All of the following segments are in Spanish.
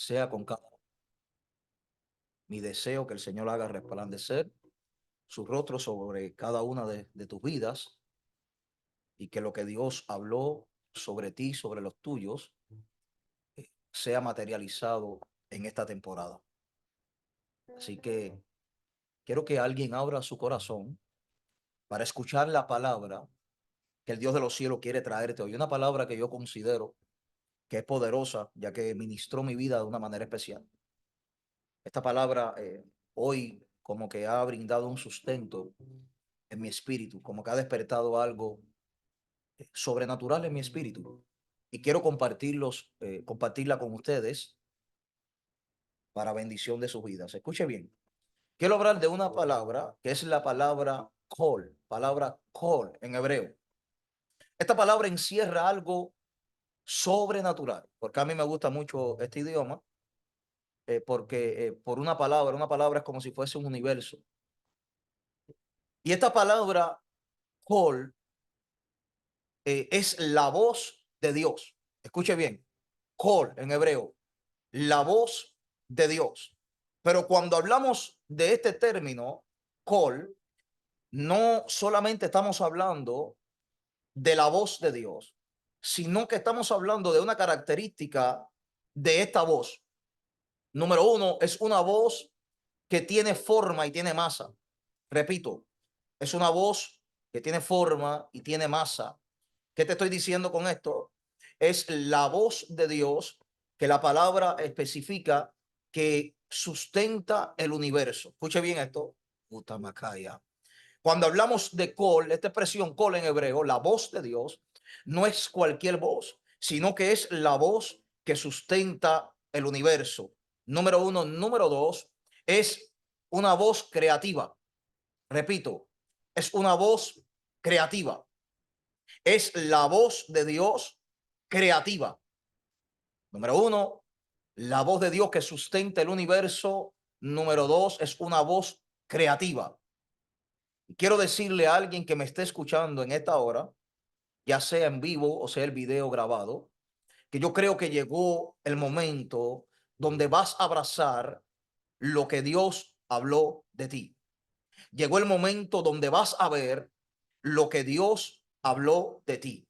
sea con cada uno. Mi deseo que el Señor haga resplandecer su rostro sobre cada una de tus vidas y que lo que Dios habló sobre ti, sobre los tuyos, sea materializado en esta temporada. Así que quiero que alguien abra su corazón para escuchar la palabra que el Dios de los cielos quiere traerte hoy. Una palabra que yo considero que es poderosa, ya que ministró mi vida de una manera especial. Esta palabra hoy como que ha brindado un sustento en mi espíritu, como que ha despertado algo sobrenatural en mi espíritu. Y quiero compartirla con ustedes para bendición de sus vidas. Escuche bien. Quiero hablar de una palabra que es la palabra kol en hebreo. Esta palabra encierra algo sobrenatural, porque a mí me gusta mucho este idioma, porque por una palabra es como si fuese un universo. Y esta palabra kol es la voz de Dios. Escuche bien, kol en hebreo, la voz de Dios. Pero cuando hablamos de este término, kol, no solamente estamos hablando de la voz de Dios, sino que estamos hablando de una característica de esta voz. Número uno, es una voz que tiene forma y tiene masa. Repito, es una voz que tiene forma y tiene masa. ¿Qué te estoy diciendo con esto? Es la voz de Dios que la palabra especifica que sustenta el universo. Escuche bien esto. Utamacaya. Cuando hablamos de kol, esta expresión kol en hebreo, la voz de Dios, no es cualquier voz, sino que es la voz que sustenta el universo. Número uno. Número dos, es una voz creativa. Repito, es una voz creativa. Es la voz de Dios creativa. Número uno, la voz de Dios que sustenta el universo. Número dos, es una voz creativa. Quiero decirle a alguien que me esté escuchando en esta hora, ya sea en vivo o sea el video grabado, que yo creo que llegó el momento donde vas a abrazar lo que Dios habló de ti. Llegó el momento donde vas a ver lo que Dios habló de ti.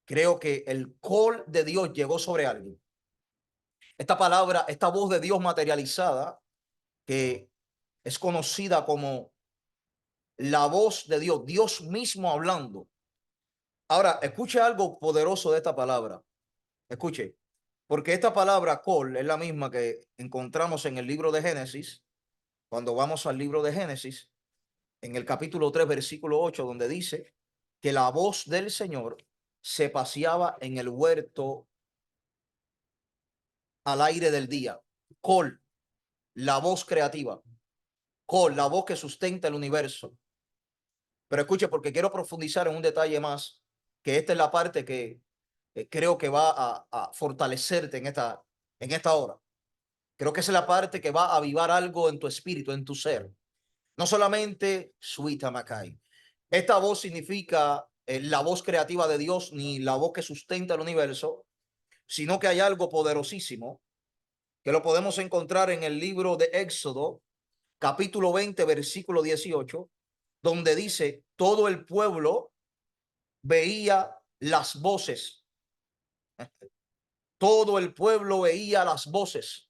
Creo que el call de Dios llegó sobre alguien. Esta palabra, esta voz de Dios materializada, que es conocida como la voz de Dios, Dios mismo hablando. Ahora, escuche algo poderoso de esta palabra. Escuche, porque esta palabra call es la misma que encontramos en el libro de Génesis. Cuando vamos al libro de Génesis, en el capítulo 3 versículo 8, donde dice que la voz del Señor se paseaba en el huerto al aire del día. Col, la voz creativa. Col, la voz que sustenta el universo. Pero escuche, porque quiero profundizar en un detalle más, que esta es la parte que creo que va a fortalecerte en esta hora. Creo que esa es la parte que va a avivar algo en tu espíritu, en tu ser. No solamente Suita Macay. Esta voz significa la voz creativa de Dios, ni la voz que sustenta el universo, sino que hay algo poderosísimo que lo podemos encontrar en el libro de Éxodo, capítulo 20, versículo 18, donde dice, todo el pueblo veía las voces. Todo el pueblo veía las voces.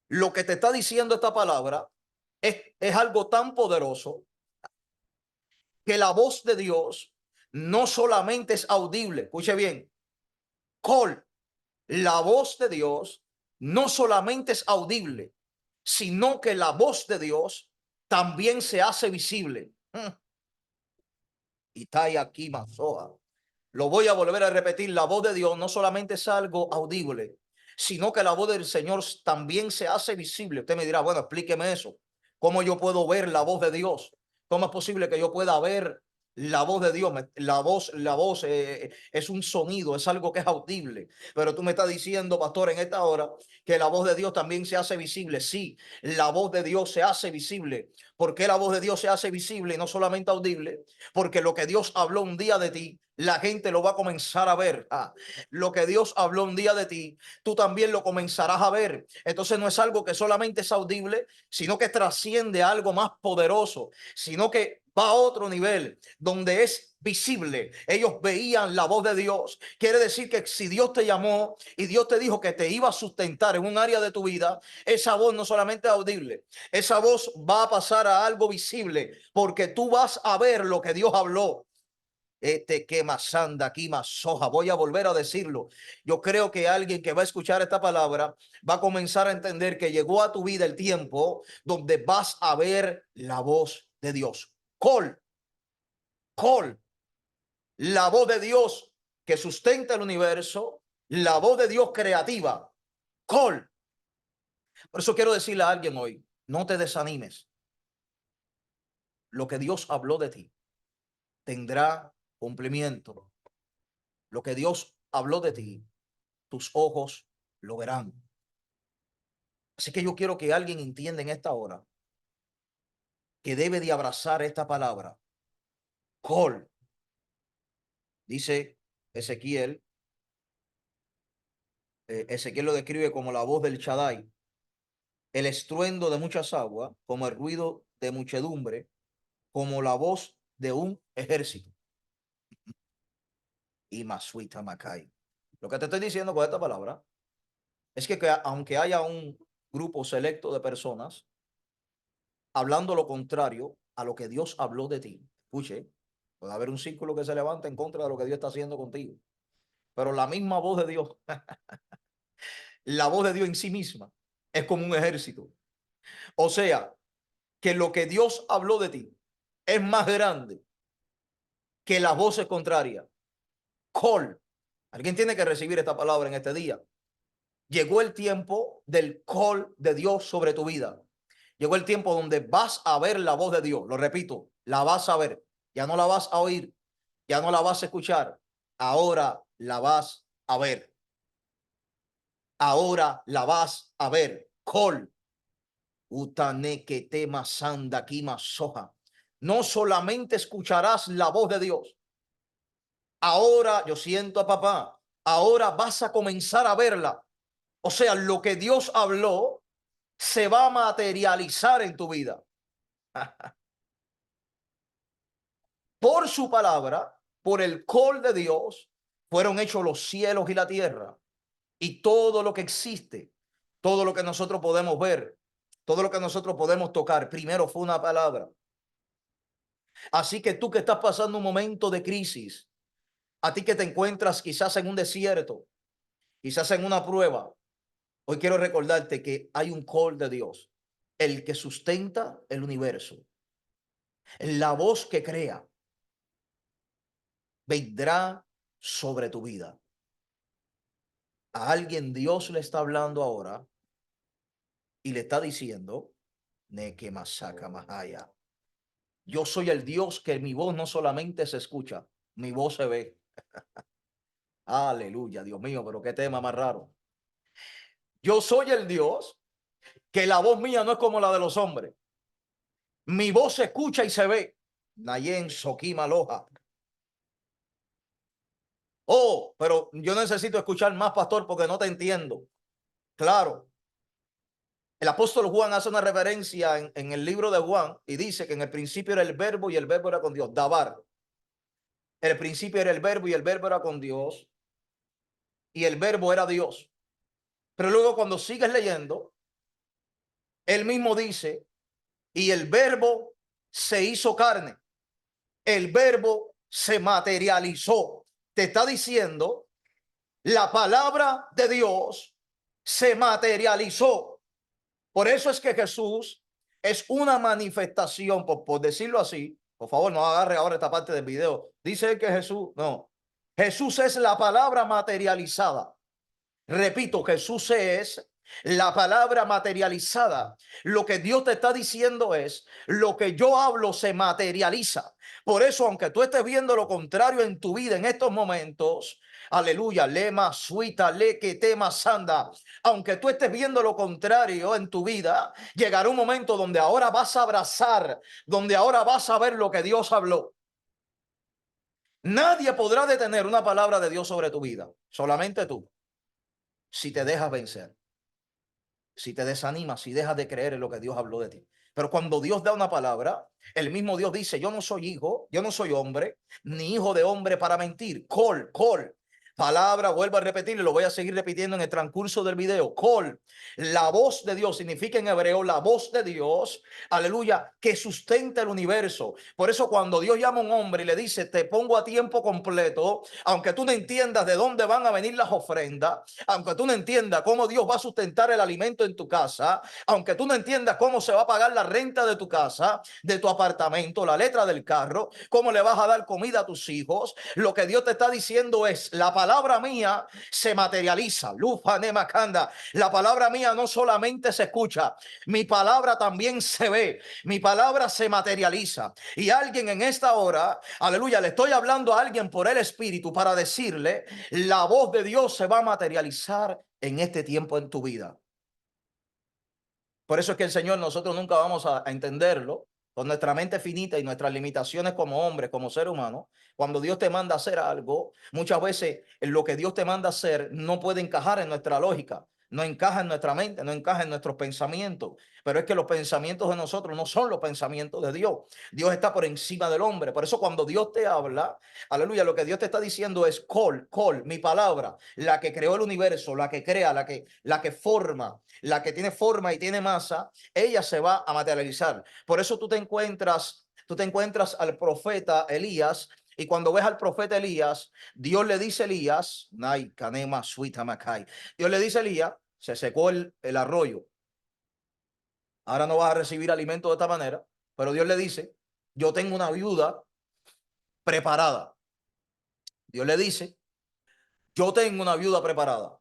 Lo que te está diciendo esta palabra es algo tan poderoso que la voz de Dios no solamente es audible, escuche bien, call, la voz de Dios no solamente es audible, sino que la voz de Dios también se hace visible. Y está ahí aquí, Mazoa. Lo voy a volver a repetir, la voz de Dios no solamente es algo audible, sino que la voz del Señor también se hace visible. Usted me dirá, bueno, explíqueme eso. ¿Cómo yo puedo ver la voz de Dios? ¿Cómo es posible que yo pueda ver La voz de Dios, la voz es un sonido, es algo que es audible. Pero tú me estás diciendo, pastor, en esta hora, que la voz de Dios también se hace visible. Sí, la voz de Dios se hace visible. ¿Por qué la voz de Dios se hace visible y no solamente audible? Porque lo que Dios habló un día de ti, la gente lo va a comenzar a ver. Lo que Dios habló un día de ti, tú también lo comenzarás a ver. Entonces no es algo que solamente es audible, sino que trasciende a algo más poderoso, sino que va a otro nivel donde es visible. Ellos veían la voz de Dios. Quiere decir que si Dios te llamó y Dios te dijo que te iba a sustentar en un área de tu vida, esa voz no solamente es audible, esa voz va a pasar a algo visible, porque tú vas a ver lo que Dios habló. Este que más anda aquí más soja. Voy a volver a decirlo. Yo creo que alguien que va a escuchar esta palabra va a comenzar a entender que llegó a tu vida el tiempo donde vas a ver la voz de Dios. Call, la voz de Dios que sustenta el universo, la voz de Dios creativa. Call. Por eso quiero decirle a alguien hoy, no te desanimes. Lo que Dios habló de ti tendrá cumplimiento. Lo que Dios habló de ti, tus ojos lo verán. Así que yo quiero que alguien entienda en esta hora que debe de abrazar esta palabra. Call. Dice Ezequiel. Ezequiel lo describe como la voz del Shaddai, el estruendo de muchas aguas, como el ruido de muchedumbre, como la voz de un ejército. Y Masuita Macay. Lo que te estoy diciendo con esta palabra es que aunque haya un grupo selecto de personas hablando lo contrario a lo que Dios habló de ti, escuche, puede haber un círculo que se levanta en contra de lo que Dios está haciendo contigo, pero la misma voz de Dios, la voz de Dios en sí misma es como un ejército. O sea, que lo que Dios habló de ti es más grande que las voces contrarias. Call. Alguien tiene que recibir esta palabra en este día. Llegó el tiempo del call de Dios sobre tu vida. Llegó el tiempo donde vas a ver la voz de Dios. Lo repito, la vas a ver. Ya no la vas a oír, ya no la vas a escuchar. Ahora la vas a ver. Ahora la vas a ver. Call. Utane que tema sanda kima soja. No solamente escucharás la voz de Dios. Ahora yo siento a papá. Ahora vas a comenzar a verla. O sea, lo que Dios habló se va a materializar en tu vida. Por su palabra, por el call de Dios, fueron hechos los cielos y la tierra. Y todo lo que existe, todo lo que nosotros podemos ver, todo lo que nosotros podemos tocar, primero fue una palabra. Así que tú que estás pasando un momento de crisis, a ti que te encuentras quizás en un desierto, quizás en una prueba, hoy quiero recordarte que hay un call de Dios, el que sustenta el universo, la voz que crea, vendrá sobre tu vida. A alguien Dios le está hablando ahora y le está diciendo, Neke Masaka Mahaya. Yo soy el Dios que mi voz no solamente se escucha, mi voz se ve. Aleluya, Dios mío, pero qué tema más raro. Yo soy el Dios que la voz mía no es como la de los hombres. Mi voz se escucha y se ve. Nayen Sokima Loja. Oh, pero yo necesito escuchar más, pastor, porque no te entiendo. Claro. El apóstol Juan hace una referencia en el libro de Juan y dice que en el principio era el verbo y el verbo era con Dios. Dabar. El principio era el verbo y el verbo era con Dios y el verbo era Dios. Pero luego cuando sigues leyendo, él mismo dice, y el verbo se hizo carne. El verbo se materializó. Te está diciendo, la palabra de Dios se materializó. Por eso es que Jesús es una manifestación, por decirlo así. Por favor, no agarre ahora esta parte del video. Dice que Jesús, no. Jesús es la palabra materializada. Repito, Jesús es la palabra materializada. Lo que Dios te está diciendo es, lo que yo hablo se materializa. Por eso, aunque tú estés viendo lo contrario en tu vida en estos momentos, aleluya, lema, suita, le que tema sanda. Aunque tú estés viendo lo contrario en tu vida, llegará un momento donde ahora vas a abrazar, donde ahora vas a ver lo que Dios habló. Nadie podrá detener una palabra de Dios sobre tu vida, solamente tú, si te dejas vencer, si te desanimas, si dejas de creer en lo que Dios habló de ti. Pero cuando Dios da una palabra, el mismo Dios dice, yo no soy hijo, yo no soy hombre, ni hijo de hombre para mentir. Col. Palabra, vuelvo a repetir y lo voy a seguir repitiendo en el transcurso del video. Col, la voz de Dios significa en hebreo la voz de Dios, aleluya, que sustenta el universo. Por eso cuando Dios llama a un hombre y le dice, te pongo a tiempo completo, aunque tú no entiendas de dónde van a venir las ofrendas, aunque tú no entiendas cómo Dios va a sustentar el alimento en tu casa, aunque tú no entiendas cómo se va a pagar la renta de tu casa, de tu apartamento, la letra del carro, cómo le vas a dar comida a tus hijos, lo que Dios te está diciendo es, la palabra mía se materializa. Lufa nemakanda. La palabra mía no solamente se escucha, mi palabra también se ve, mi palabra se materializa. Y alguien en esta hora, aleluya, le estoy hablando a alguien por el Espíritu para decirle, la voz de Dios se va a materializar en este tiempo en tu vida. Por eso es que el Señor, nosotros nunca vamos a entenderlo con nuestra mente finita y nuestras limitaciones como hombres, como ser humano. Cuando Dios te manda a hacer algo, muchas veces lo que Dios te manda a hacer no puede encajar en nuestra lógica, no encaja en nuestra mente, no encaja en nuestros pensamientos. Pero es que los pensamientos de nosotros no son los pensamientos de Dios. Dios está por encima del hombre. Por eso cuando Dios te habla, aleluya, lo que Dios te está diciendo es col, mi palabra, la que creó el universo, la que crea, la que forma, la que tiene forma y tiene masa, ella se va a materializar. Por eso tú te encuentras al profeta Elías, y cuando ves al profeta Elías, Dios le dice a Elías, Dios le dice a Elías, se secó el arroyo, ahora no vas a recibir alimento de esta manera, pero Dios le dice, yo tengo una viuda preparada. Dios le dice, yo tengo una viuda preparada.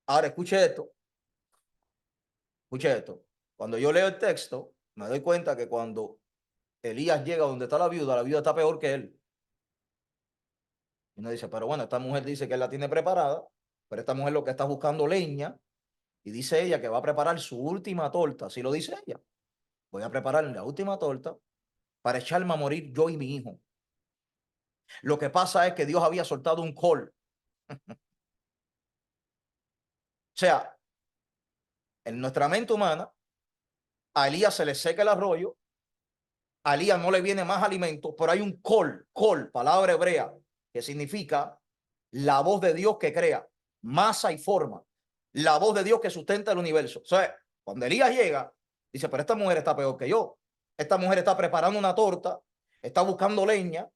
Ahora escuche esto. Cuando yo leo el texto, me doy cuenta que cuando Elías llega donde está la viuda está peor que él. Y uno dice, pero bueno, esta mujer dice que él la tiene preparada, pero esta mujer lo que está buscando leña, y dice ella que va a preparar su última torta. Así lo dice ella. Voy a preparar la última torta para echarme a morir yo y mi hijo. Lo que pasa es que Dios había soltado un col. O sea, en nuestra mente humana, a Elías se le seca el arroyo, a Elías no le viene más alimento, pero hay un col, palabra hebrea, que significa la voz de Dios que crea masa y forma, la voz de Dios que sustenta el universo. O sea, cuando Elías llega, dice, pero esta mujer está peor que yo. Esta mujer está preparando una torta, está buscando leña,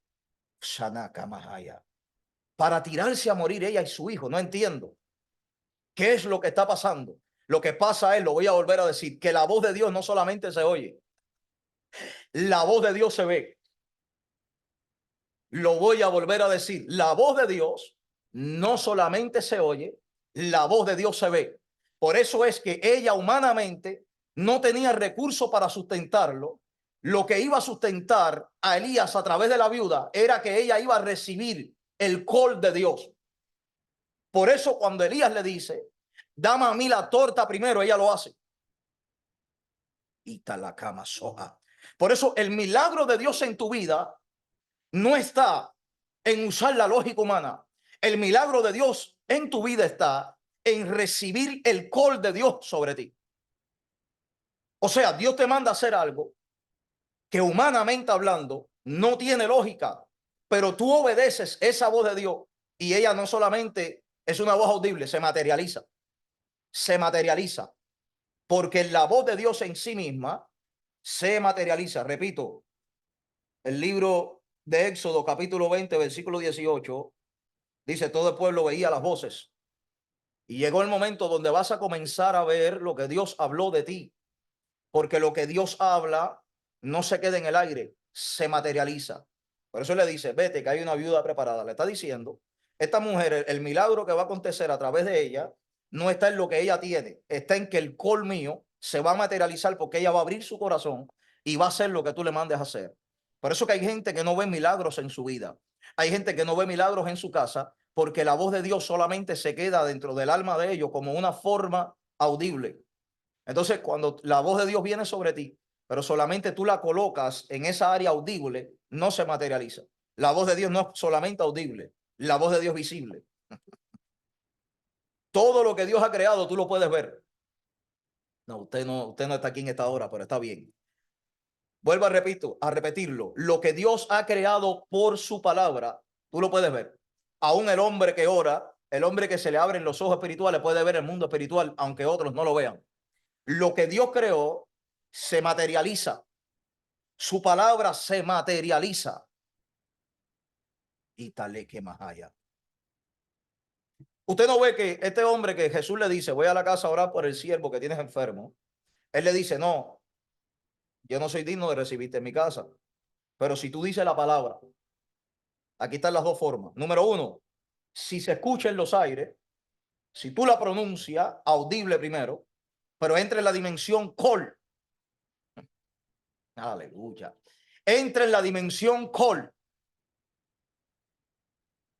para tirarse a morir ella y su hijo. No entiendo. ¿Qué es lo que está pasando? Lo que pasa es, lo voy a volver a decir, que la voz de Dios no solamente se oye, la voz de Dios se ve. Lo voy a volver a decir, la voz de Dios no solamente se oye, la voz de Dios se ve. Por eso es que ella humanamente no tenía recursos para sustentarlo. Lo que iba a sustentar a Elías a través de la viuda era que ella iba a recibir el col de Dios. Por eso cuando Elías le dice, dame a mí la torta primero, ella lo hace. Y está la cama soja. Por eso el milagro de Dios en tu vida no está en usar la lógica humana. El milagro de Dios en tu vida está en recibir el call de Dios sobre ti. O sea, Dios te manda a hacer algo que humanamente hablando no tiene lógica, pero tú obedeces esa voz de Dios y ella no solamente es una voz audible, se materializa, porque la voz de Dios en sí misma se materializa. Repito, el libro de Éxodo capítulo 20 versículo 18 dice, todo el pueblo veía las voces. Y llegó el momento donde vas a comenzar a ver lo que Dios habló de ti. Porque lo que Dios habla no se queda en el aire, se materializa. Por eso le dice, vete que hay una viuda preparada. Le está diciendo, esta mujer, el milagro que va a acontecer a través de ella, no está en lo que ella tiene, está en que el col mío se va a materializar porque ella va a abrir su corazón y va a hacer lo que tú le mandes a hacer. Por eso que hay gente que no ve milagros en su vida. Hay gente que no ve milagros en su casa porque la voz de Dios solamente se queda dentro del alma de ellos como una forma audible. Entonces, cuando la voz de Dios viene sobre ti, pero solamente tú la colocas en esa área audible, no se materializa. La voz de Dios no es solamente audible, la voz de Dios es visible. Todo lo que Dios ha creado, tú lo puedes ver. No, usted no está aquí en esta hora, pero está bien. Vuelvo a repetirlo. Lo que Dios ha creado por su palabra, tú lo puedes ver. Aún el hombre que ora, el hombre que se le abren los ojos espirituales, puede ver el mundo espiritual, aunque otros no lo vean. Lo que Dios creó se materializa. Su palabra se materializa. Y tal que más allá. Usted no ve que este hombre que Jesús le dice, voy a la casa a orar por el siervo que tienes enfermo. Él le dice, no, yo no soy digno de recibirte en mi casa. Pero si tú dices la palabra, aquí están las dos formas. Número uno, si se escucha en los aires, si tú la pronuncias, audible primero, pero entra en la dimensión col. Aleluya. Entra en la dimensión col.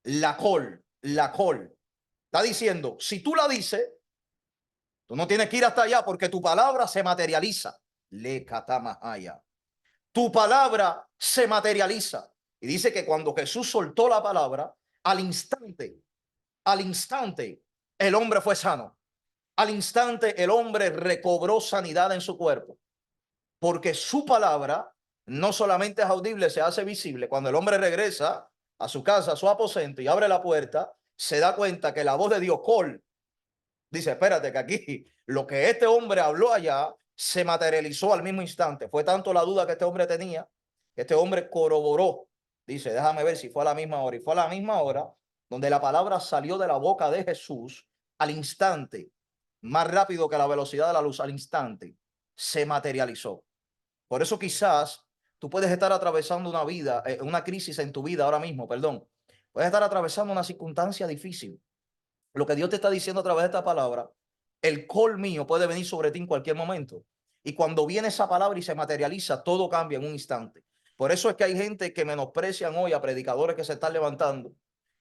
La col, la col. Está diciendo, si tú la dices, tú no tienes que ir hasta allá porque tu palabra se materializa. Le catamahaya. Tu palabra se materializa. Y dice que cuando Jesús soltó la palabra, al instante, el hombre fue sano. Al instante, el hombre recobró sanidad en su cuerpo. Porque su palabra no solamente es audible, se hace visible. Cuando el hombre regresa a su casa, a su aposento y abre la puerta, se da cuenta que la voz de Dios, col, dice, espérate, que aquí lo que este hombre habló allá se materializó al mismo instante. Fue tanto la duda que este hombre tenía, que este hombre corroboró. Dice, déjame ver si fue a la misma hora. Y fue a la misma hora donde la palabra salió de la boca de Jesús al instante, más rápido que la velocidad de la luz, al instante, se materializó. Por eso quizás tú puedes estar atravesando una vida, una crisis en tu vida ahora mismo, perdón. Puedes estar atravesando una circunstancia difícil. Lo que Dios te está diciendo a través de esta palabra, el col mío puede venir sobre ti en cualquier momento. Y cuando viene esa palabra y se materializa, todo cambia en un instante. Por eso es que hay gente que menosprecian hoy a predicadores que se están levantando.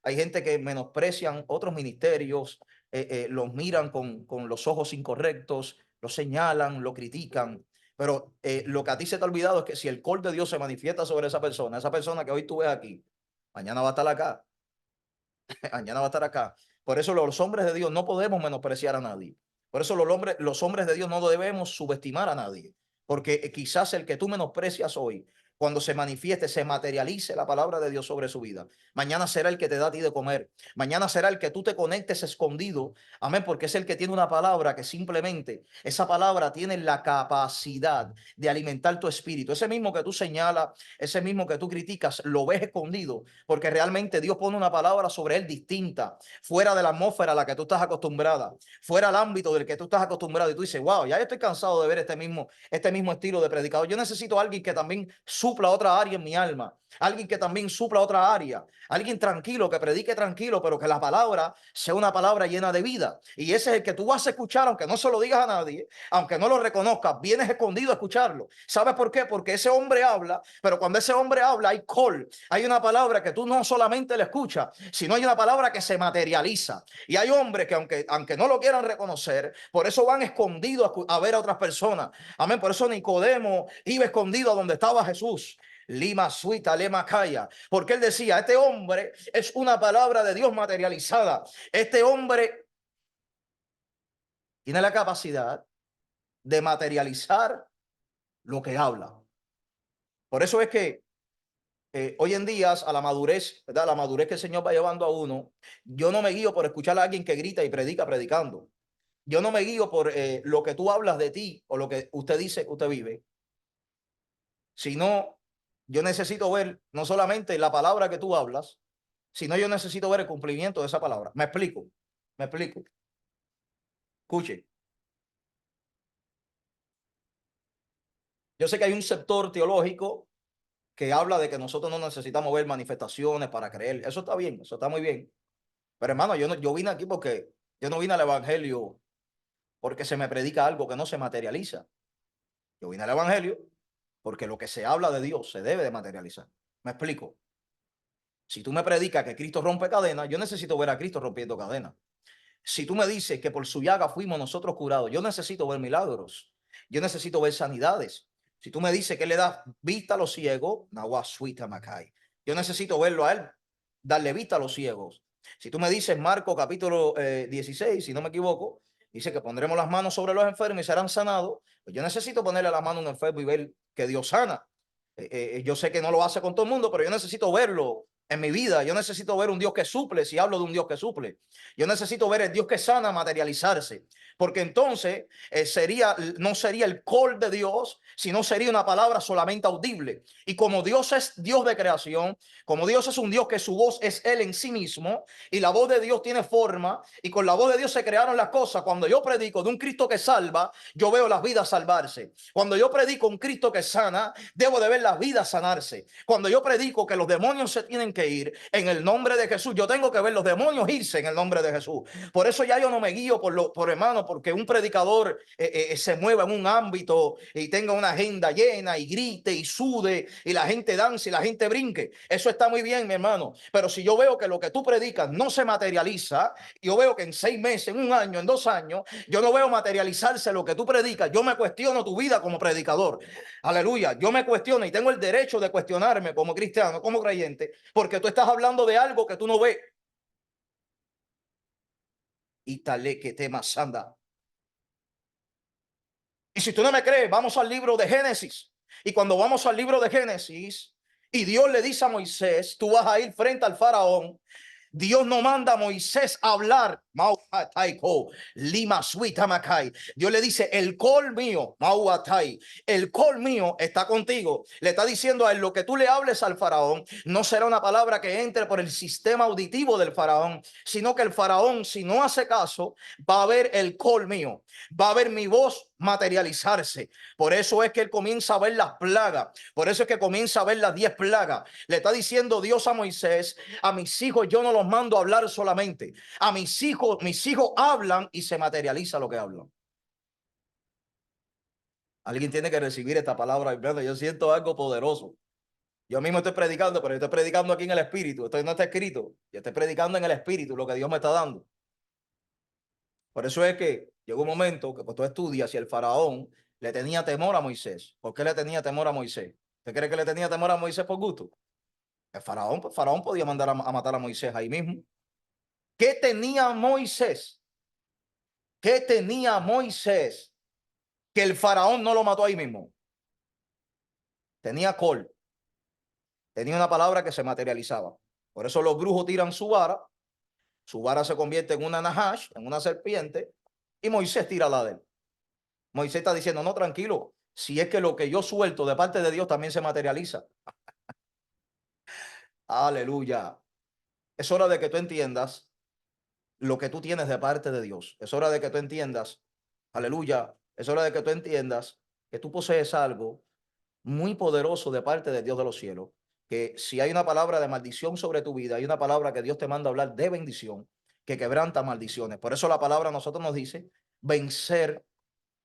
Hay gente que menosprecian otros ministerios, los miran con los ojos incorrectos, lo señalan, lo critican. Pero lo que a ti se te ha olvidado es que si el col de Dios se manifiesta sobre esa persona que hoy tú ves aquí, mañana va a estar acá. Mañana va a estar acá. Por eso los hombres de Dios no podemos menospreciar a nadie. Por eso los hombres de Dios no debemos subestimar a nadie. Porque quizás el que tú menosprecias hoy, cuando se manifieste, se materialice la palabra de Dios sobre su vida. Mañana será el que te da a ti de comer. Mañana será el que tú te conectes escondido. Amén, porque es el que tiene una palabra que simplemente, esa palabra tiene la capacidad de alimentar tu espíritu. Ese mismo que tú señalas, ese mismo que tú criticas, lo ves escondido, porque realmente Dios pone una palabra sobre él distinta, fuera de la atmósfera a la que tú estás acostumbrada, fuera del ámbito del que tú estás acostumbrado. Y tú dices, wow, ya estoy cansado de ver este mismo estilo de predicador. Yo necesito a alguien que también supla otra área en mi alma, alguien que también supla otra área, alguien tranquilo, que predique tranquilo, pero que la palabra sea una palabra llena de vida. Y ese es el que tú vas a escuchar, aunque no se lo digas a nadie, aunque no lo reconozcas, vienes escondido a escucharlo. ¿Sabes por qué? Porque ese hombre habla, pero cuando ese hombre habla hay call, hay una palabra que tú no solamente le escuchas, sino hay una palabra que se materializa. Y hay hombres que aunque no lo quieran reconocer, por eso van escondidos a ver a otras personas. Amén. Por eso Nicodemo iba escondido a donde estaba Jesús. Lima suita, lema calla, porque él decía, este hombre es una palabra de Dios materializada. Este hombre tiene la capacidad de materializar lo que habla. Por eso es que hoy en día, a la madurez, ¿verdad? La madurez que el Señor va llevando a uno, yo no me guío por escuchar a alguien que grita y predica predicando. Yo no me guío por lo que tú hablas de ti o lo que usted dice que usted vive, sino yo necesito ver no solamente la palabra que tú hablas, sino yo necesito ver el cumplimiento de esa palabra. Me explico, me explico. Escuche, yo sé que hay un sector teológico que habla de que nosotros no necesitamos ver manifestaciones para creer. Eso está bien, eso está muy bien. Pero hermano, yo vine aquí porque yo no vine al evangelio porque se me predica algo que no se materializa. Yo vine al evangelio porque lo que se habla de Dios se debe de materializar. ¿Me explico? Si tú me predicas que Cristo rompe cadenas, yo necesito ver a Cristo rompiendo cadenas. Si tú me dices que por su llaga fuimos nosotros curados, yo necesito ver milagros. Yo necesito ver sanidades. Si tú me dices que le das vista a los ciegos, yo necesito verlo a él, darle vista a los ciegos. Si tú me dices, Marco capítulo 16, si no me equivoco, dice que pondremos las manos sobre los enfermos y serán sanados, pues yo necesito ponerle la mano a un enfermo y ver que Dios sana. Yo sé que no lo hace con todo el mundo, pero yo necesito verlo en mi vida. Yo necesito ver un Dios que suple, si hablo de un Dios que suple. Yo necesito ver el Dios que sana materializarse, porque entonces no sería el call de Dios, sino sería una palabra solamente audible. Y como Dios es Dios de creación, como Dios es un Dios que su voz es Él en sí mismo, y la voz de Dios tiene forma, y con la voz de Dios se crearon las cosas. Cuando yo predico de un Cristo que salva, yo veo las vidas salvarse. Cuando yo predico un Cristo que sana, debo de ver las vidas sanarse. Cuando yo predico que los demonios se tienen que ir en el nombre de Jesús, yo tengo que ver los demonios irse en el nombre de Jesús. Por eso ya yo no me guío por hermano, porque un predicador se mueva en un ámbito y tenga una agenda llena y grite y sude y la gente dance y la gente brinque. Eso está muy bien, mi hermano. Pero si yo veo que lo que tú predicas no se materializa, yo veo que en 6 meses, en un año, en 2 años, yo no veo materializarse lo que tú predicas, yo me cuestiono tu vida como predicador. Aleluya. Yo me cuestiono y tengo el derecho de cuestionarme como cristiano, como creyente, porque tú estás hablando de algo que tú no ves. Y tal que temas anda. Y si tú no me crees, vamos al libro de Génesis. Y cuando vamos al libro de Génesis, y Dios le dice a Moisés, tú vas a ir frente al faraón. Dios no manda a Moisés a hablar. Dios le dice, el col mío, el col mío está contigo. Le está diciendo a él, lo que tú le hables al faraón no será una palabra que entre por el sistema auditivo del faraón, sino que el faraón, si no hace caso, va a ver el col mío, va a ver mi voz materializarse. Por eso es que él comienza a ver las plagas. Por eso es que comienza a ver las 10 plagas. Le está diciendo Dios a Moisés, a mis hijos yo no los mando a hablar solamente. A mis hijos hablan y se materializa lo que hablan. Alguien tiene que recibir esta palabra. Yo siento algo poderoso. Yo mismo estoy predicando, pero yo estoy predicando aquí en el espíritu. Esto no está escrito. Yo estoy predicando en el espíritu lo que Dios me está dando. Por eso es que llegó un momento que pues, tú estudias si el faraón le tenía temor a Moisés. ¿Por qué le tenía temor a Moisés? ¿Usted cree que le tenía temor a Moisés por gusto? El faraón podía mandar a matar a Moisés ahí mismo. ¿Qué tenía Moisés? ¿Qué tenía Moisés que el faraón no lo mató ahí mismo? Tenía col. Tenía una palabra que se materializaba. Por eso los brujos tiran su vara se convierte en una nahash, en una serpiente, y Moisés tira la de él. Moisés está diciendo, no, tranquilo, si es que lo que yo suelto de parte de Dios también se materializa. Aleluya. Es hora de que tú entiendas lo que tú tienes de parte de Dios. Es hora de que tú entiendas, aleluya, es hora de que tú entiendas que tú posees algo muy poderoso de parte de Dios de los cielos, que si hay una palabra de maldición sobre tu vida, hay una palabra que Dios te manda a hablar de bendición, que quebranta maldiciones. Por eso la palabra a nosotros nos dice vencer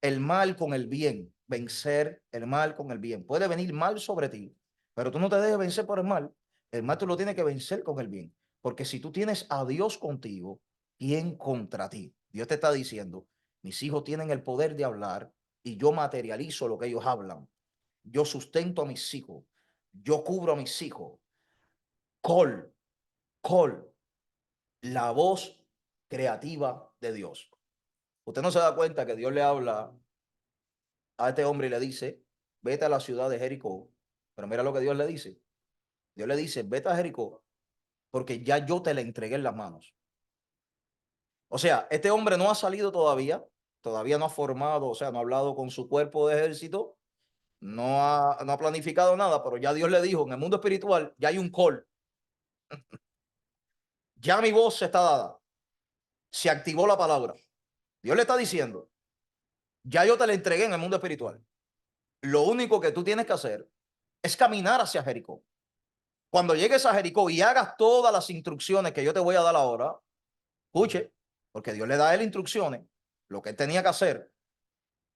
el mal con el bien, vencer el mal con el bien. Puede venir mal sobre ti, pero tú no te dejes vencer por el mal tú lo tienes que vencer con el bien, porque si tú tienes a Dios contigo, ¿quién contra ti? Dios te está diciendo, mis hijos tienen el poder de hablar y yo materializo lo que ellos hablan. Yo sustento a mis hijos, yo cubro a mis hijos. Col, col, la voz creativa de Dios. Usted no se da cuenta que Dios le habla a este hombre y le dice, vete a la ciudad de Jericó. Pero mira lo que Dios le dice. Dios le dice, vete a Jericó porque ya yo te la entregué en las manos. O sea, este hombre no ha salido todavía no ha formado, o sea, no ha hablado con su cuerpo de ejército, no ha planificado nada, pero ya Dios le dijo, en el mundo espiritual ya hay un call. Ya mi voz está dada. Se activó la palabra. Dios le está diciendo, ya yo te la entregué en el mundo espiritual. Lo único que tú tienes que hacer es caminar hacia Jericó. Cuando llegues a Jericó y hagas todas las instrucciones que yo te voy a dar ahora, escuche, porque Dios le da a él instrucciones, lo que él tenía que hacer.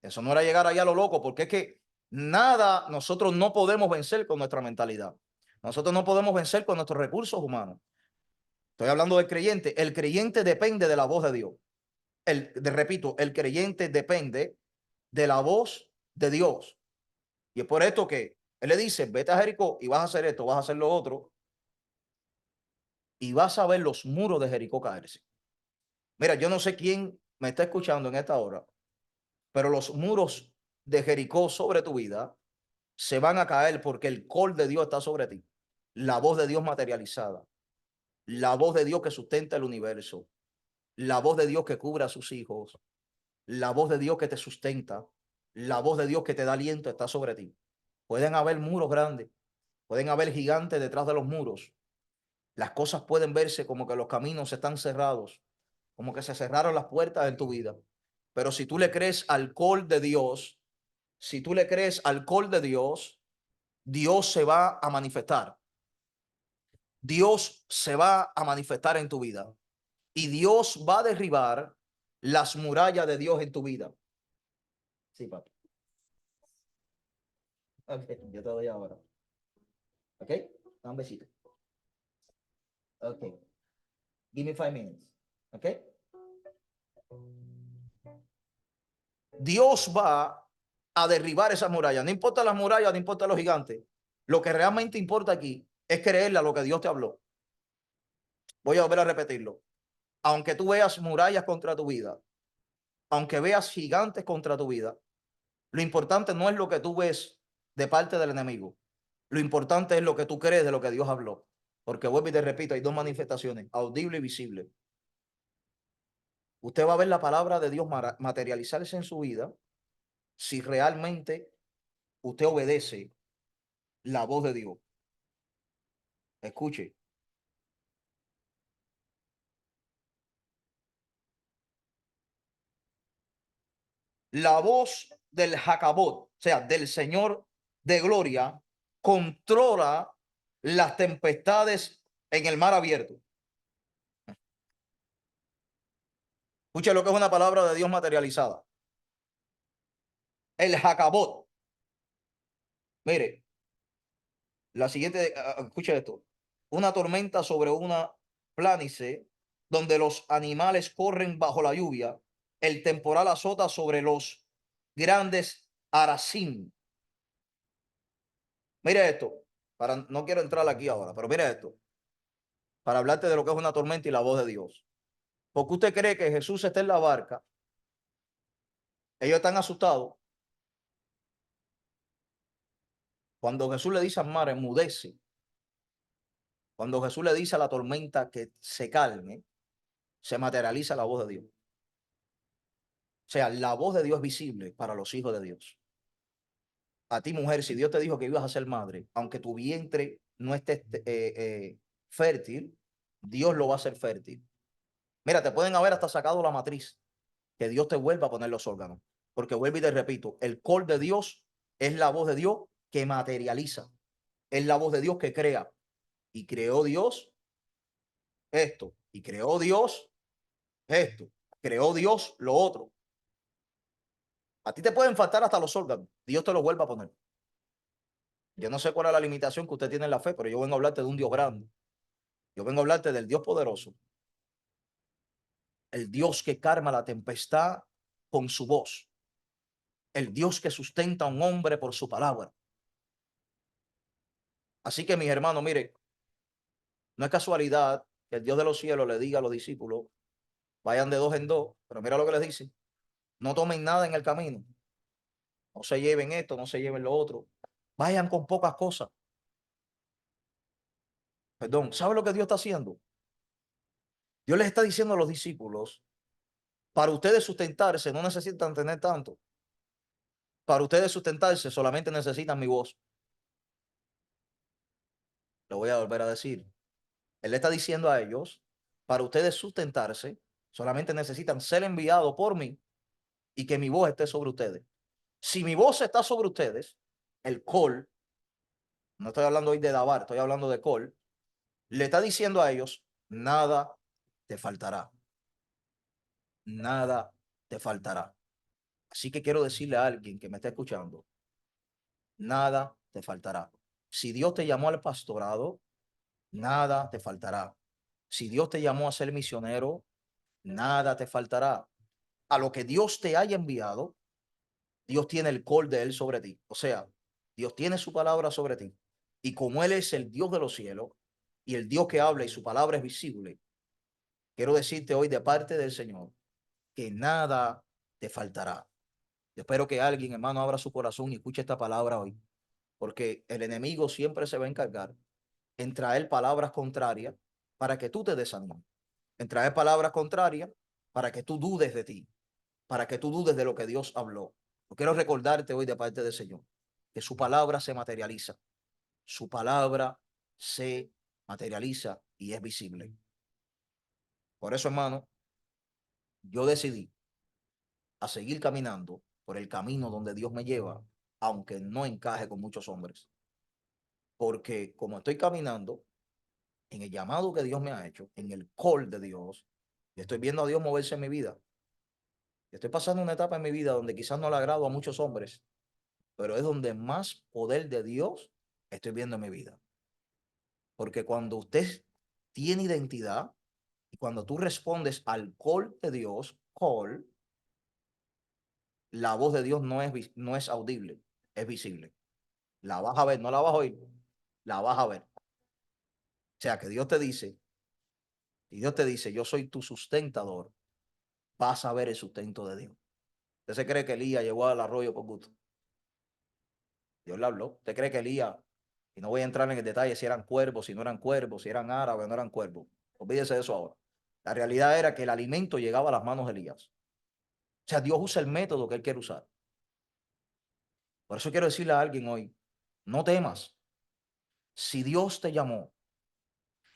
Eso no era llegar allá a lo loco, porque es que Nada nosotros no podemos vencer con nuestra mentalidad. Nosotros no podemos vencer con nuestros recursos humanos. Estoy hablando del creyente. El creyente depende de la voz de Dios. Repito, el creyente depende de la voz de Dios. Y es por esto que él le dice, vete a Jericó y vas a hacer esto, vas a hacer lo otro, y vas a ver los muros de Jericó caerse. Mira, yo no sé quién me está escuchando en esta hora, pero los muros de Jericó sobre tu vida se van a caer porque el col de Dios está sobre ti. La voz de Dios materializada, la voz de Dios que sustenta el universo, la voz de Dios que cubre a sus hijos, la voz de Dios que te sustenta, la voz de Dios que te da aliento está sobre ti. Pueden haber muros grandes, pueden haber gigantes detrás de los muros. Las cosas pueden verse como que los caminos están cerrados, como que se cerraron las puertas en tu vida. Pero si tú le crees al call de Dios, si tú le crees al call de Dios, Dios se va a manifestar. Dios se va a manifestar en tu vida y Dios va a derribar las murallas de Dios en tu vida. Sí, papi. Ok, yo te doy ahora. Ok, un besito. Ok, give me 5 minutes. Ok. Dios va a derribar esas murallas. No importa las murallas, no importa los gigantes. Lo que realmente importa aquí es creerle a lo que Dios te habló. Voy a volver a repetirlo. Aunque tú veas murallas contra tu vida, aunque veas gigantes contra tu vida, lo importante no es lo que tú ves de parte del enemigo. Lo importante es lo que tú crees de lo que Dios habló. Porque vuelvo y te repito, hay dos manifestaciones, audible y visible. Usted va a ver la palabra de Dios materializarse en su vida si realmente usted obedece la voz de Dios. Escuche, la voz del Jacabot, o sea, del Señor de gloria, controla las tempestades en el mar abierto. Escuche lo que es una palabra de Dios materializada. El Jacabot. Mire, la siguiente, escuche esto. Una tormenta sobre una planicie donde los animales corren bajo la lluvia. El temporal azota sobre los grandes aracim. Mire esto. No quiero entrar aquí ahora, pero mire esto. Para hablarte de lo que es una tormenta y la voz de Dios. Porque usted cree que Jesús está en la barca, ellos están asustados. Cuando Jesús le dice al mar, enmudece. Cuando Jesús le dice a la tormenta que se calme, se materializa la voz de Dios. O sea, la voz de Dios es visible para los hijos de Dios. A ti, mujer, si Dios te dijo que ibas a ser madre, aunque tu vientre no esté fértil, Dios lo va a hacer fértil. Mira, te pueden haber hasta sacado la matriz, que Dios te vuelva a poner los órganos. Porque vuelvo y te repito, el call de Dios es la voz de Dios que materializa. Es la voz de Dios que crea. Y creó Dios esto. Y creó Dios esto. Creó Dios lo otro. A ti te pueden faltar hasta los órganos. Dios te los vuelve a poner. Yo no sé cuál es la limitación que usted tiene en la fe, pero yo vengo a hablarte de un Dios grande. Yo vengo a hablarte del Dios poderoso. El Dios que calma la tempestad con su voz. El Dios que sustenta a un hombre por su palabra. Así que mis hermanos, mire, no es casualidad que el Dios de los cielos le diga a los discípulos, vayan de dos en dos, pero mira lo que les dice, no tomen nada en el camino, no se lleven esto, no se lleven lo otro, vayan con pocas cosas. Perdón, ¿sabe lo que Dios está haciendo? Dios les está diciendo a los discípulos, para ustedes sustentarse no necesitan tener tanto, para ustedes sustentarse solamente necesitan mi voz. Lo voy a volver a decir. Él le está diciendo a ellos, para ustedes sustentarse solamente necesitan ser enviados por mí y que mi voz esté sobre ustedes. Si mi voz está sobre ustedes, el call, no estoy hablando hoy de Dabar, estoy hablando de call, le está diciendo a ellos, nada te faltará, nada te faltará. Así que quiero decirle a alguien que me está escuchando, nada te faltará. Si Dios te llamó al pastorado, nada te faltará. Si Dios te llamó a ser misionero, nada te faltará. A lo que Dios te haya enviado, Dios tiene el call de él sobre ti. O sea, Dios tiene su palabra sobre ti. Y como Él es el Dios de los cielos y el Dios que habla y su palabra es visible, quiero decirte hoy de parte del Señor que nada te faltará. Yo espero que alguien, hermano, abra su corazón y escuche esta palabra hoy, porque el enemigo siempre se va a encargar en traer palabras contrarias para que tú te desanimes, en traer palabras contrarias para que tú dudes de ti, para que tú dudes de lo que Dios habló. Yo quiero recordarte hoy de parte del Señor que su palabra se materializa, su palabra se materializa y es visible. Por eso, hermano, yo decidí a seguir caminando por el camino donde Dios me lleva, aunque no encaje con muchos hombres. Porque como estoy caminando en el llamado que Dios me ha hecho, en el call de Dios, yo estoy viendo a Dios moverse en mi vida. Yo estoy pasando una etapa en mi vida donde quizás no le agrado a muchos hombres, pero es donde más poder de Dios estoy viendo en mi vida. Porque cuando usted tiene identidad y cuando tú respondes al call de Dios, call, la voz de Dios no es audible, es visible. La vas a ver, no la vas a oír, la vas a ver. O sea, que Dios te dice, y Dios te dice, yo soy tu sustentador, vas a ver el sustento de Dios. ¿Usted se cree que Elías llegó al arroyo por gusto? Dios le habló. ¿Usted cree que Elías, y no voy a entrar en el detalle si eran cuervos, si no eran cuervos, si eran árabes, no eran cuervos? Olvídese de eso ahora. La realidad era que el alimento llegaba a las manos de Elías. O sea, Dios usa el método que Él quiere usar. Por eso quiero decirle a alguien hoy, no temas. Si Dios te llamó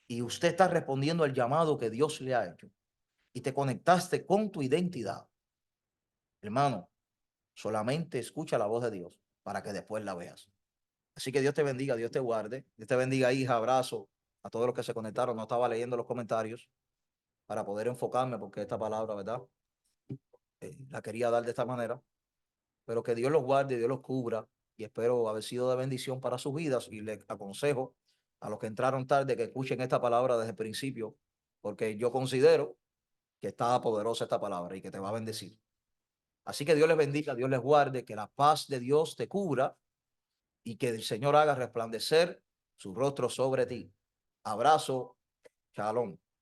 y usted está respondiendo al llamado que Dios le ha hecho y te conectaste con tu identidad, hermano, solamente escucha la voz de Dios para que después la veas. Así que Dios te bendiga, Dios te guarde. Dios te bendiga, hija. Abrazo a todos los que se conectaron. No estaba leyendo los comentarios para poder enfocarme porque esta palabra, ¿verdad? La quería dar de esta manera. Pero que Dios los guarde, Dios los cubra y espero haber sido de bendición para sus vidas y les aconsejo a los que entraron tarde que escuchen esta palabra desde el principio porque yo considero que está poderosa esta palabra y que te va a bendecir. Así que Dios les bendiga, Dios les guarde, que la paz de Dios te cubra y que el Señor haga resplandecer su rostro sobre ti. Abrazo, shalom.